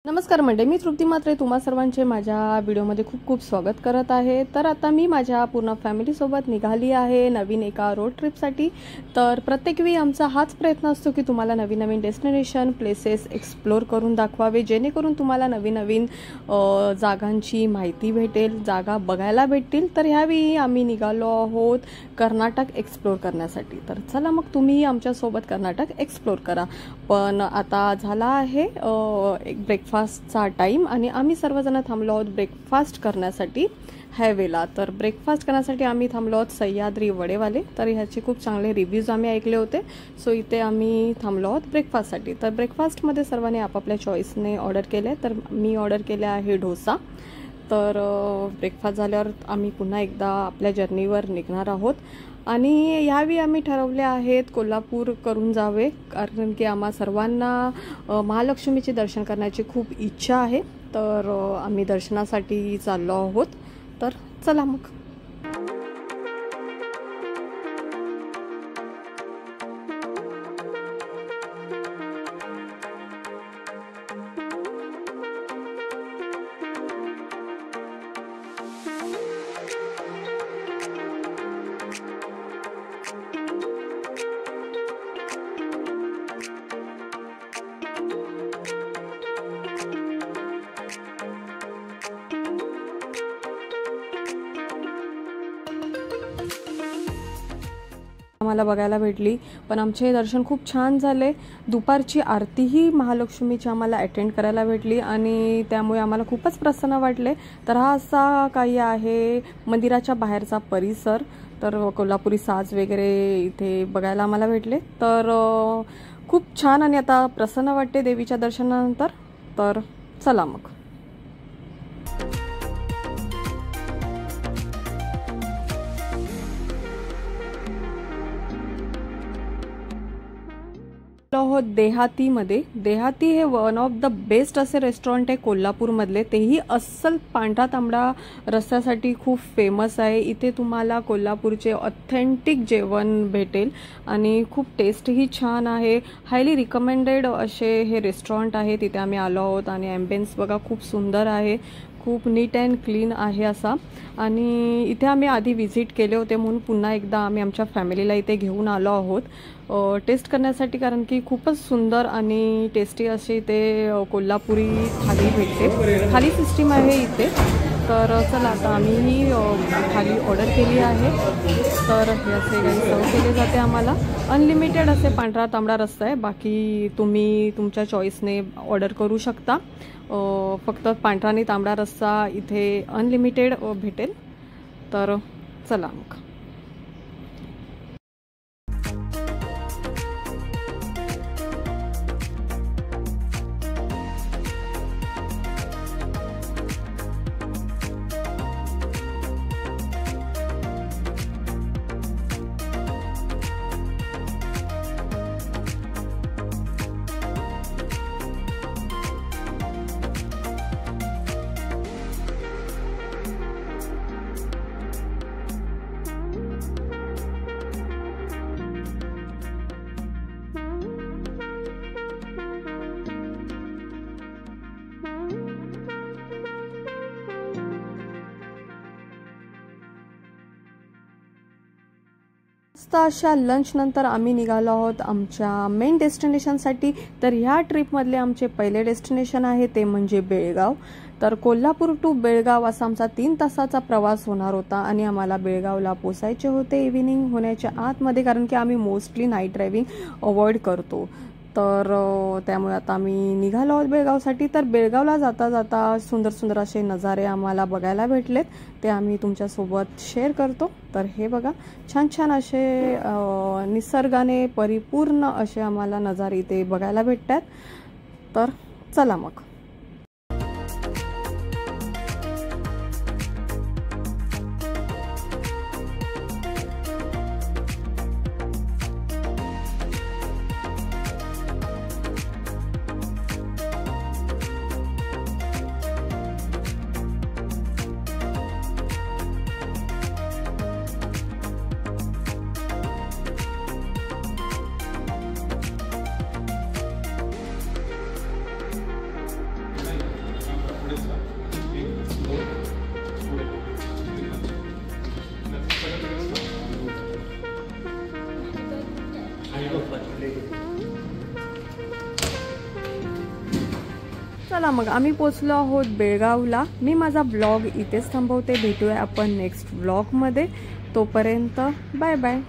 नमस्कार मंडळी, मी तृप्ती म्हात्रे तुम्हा सर्वांचे माझ्या व्हिडिओमध्ये खूप खूप स्वागत करत आहे। तर आता मी माझ्या पूर्ण फॅमिली सोबत निघाली आहे नवीन एका रोड ट्रिपसाठी। तर प्रत्येक वेळी आमचा हाच प्रयत्न असतो की तुम्हाला नवीन नवीन डेस्टिनेशन प्लेसेस एक्सप्लोर करून दाखवावे, जेणेकरून तुम्हाला नवीन नवीन जागांची माहिती भेटेल, जागा बघायला भेटतील। तर ह्यावेळी आम्ही निघालो आहोत कर्नाटक एक्सप्लोर करण्यासाठी। तर चला मग तुम्ही आमच्या सोबत कर्नाटक एक्सप्लोर करा। पण आता झाला आहे एक ब्रेकफास्टचा टाइम आणि आम्ही सर्वजण थांबलो आहोत ब्रेकफास्ट करण्यासाठी हायवेला। तर ब्रेकफास्ट करण्यासाठी आम्ही थांबलो आहोत सह्याद्री वडेवाले। तर ह्याचे खूप चांगले रिव्ह्यूज आम्ही ऐकले होते, सो इथे आम्ही थांबलो आहोत ब्रेकफास्टसाठी। तर ब्रेकफास्टमध्ये सर्वांनी आपापल्या चॉईसने ऑर्डर केले। तर मी ऑर्डर केले आहे डोसा। तर ब्रेकफास्ट झाल्यावर आम्ही पुन्हा एकदा आपल्या जर्नीवर निघणार आहोत आणि यावेळी आम्ही ठरवले आहेत कोल्हापूर करून जावे, कारण की आम्हा सर्वांना महालक्ष्मीचे दर्शन करण्याची खूप इच्छा आहे। तर आम्ही दर्शनासाठी चाललो आहोत। तर चला मग। आम्हाला बघायला भेटली, पण आमचे दर्शन खूप छान झाले। दुपारची आरतीही महालक्ष्मीची आम्हाला अटेंड करायला भेटली आणि त्यामुळे आम्हाला खूपच प्रसन्न वाटले। तर हा असा काही आहे मंदिराच्या बाहेरचा परिसर। तर कोल्हापुरी साज वगैरे इथे बघायला आम्हाला भेटले। तर खूप छान आणि आता प्रसन्न वाटते देवीच्या दर्शनानंतर। तर चला मग। आहोत देहातीमध्ये। देहाती हे वन ऑफ द बेस्ट असे रेस्टॉरंट आहे कोल्हापूरमधले, तेही अस्सल पांढरा तांबडा रस्स्यासाठी खूप फेमस आहे। इथे तुम्हाला कोल्हापूरचे ऑथेंटिक जेवण भेटेल आणि खूप टेस्टही छान आहे। हायली रिकमेंडेड असे हे रेस्टॉरंट आहे। तिथे आम्ही आलो आहोत आणि ॲम्बियन्स बघा खूप सुंदर आहे, खूप नीट अँड क्लीन आहे असा। आणि इथे आम्ही आधी व्हिजिट केले होते म्हणून पुन्हा एकदा आम्ही आमच्या फॅमिलीला इथे घेऊन आलो आहोत टेस्ट करण्यासाठी, कारण की खूपच सुंदर आणि टेस्टी अशी इथे कोल्हापुरी थाली भेटते। थाली सिस्टीम आहे इथे। तर चला आता आम्ही थाली ऑर्डर केली आहे। तर हे असे काही सर्व केले जाते आम्हाला। अनलिमिटेड असे पांढरा तांबडा रस्सा आहे, बाकी तुम्ही तुमच्या चॉईसने ऑर्डर करू शकता। फक्त पांढरा आणि तांबडा रस्सा इथे अनलिमिटेड भेटेल। तर चला मग। अशा लंच नंतर आम्ही निघालो आहोत आमच्या मेन डेस्टिनेशनसाठी। तर ह्या ट्रिपमधले आमचे पहिले डेस्टिनेशन आहे ते म्हणजे बेळगाव। तर कोल्हापूर टू बेळगाव असा आमचा 3 तासाचा प्रवास होणार होता आणि आम्हाला बेळगावला पोचायचे होते इव्हिनिंग होण्याच्या आतमध्ये, कारण की आम्ही मोस्टली नाईट ड्रायव्हिंग अवॉइड करतो। तर त्यामुळे आता आम्ही निघालो आहोत बेळगावसाठी। तर बेळगावला जाता जाता सुंदर सुंदर असे नजारे आम्हाला बघायला भेटलेत, ते आम्ही तुमच्यासोबत शेअर करतो। तर हे बघा छान छान असे निसर्गाने परिपूर्ण असे आम्हाला नजारे इथे बघायला भेटतात। तर चला मग। चला मग आम्ही पोचलो आहोत बेळगावला। मी माझा ब्लॉग इथेच थांबवते, भेटूया आपण नेक्स्ट ब्लॉगमध्ये। तोपर्यंत बाय बाय।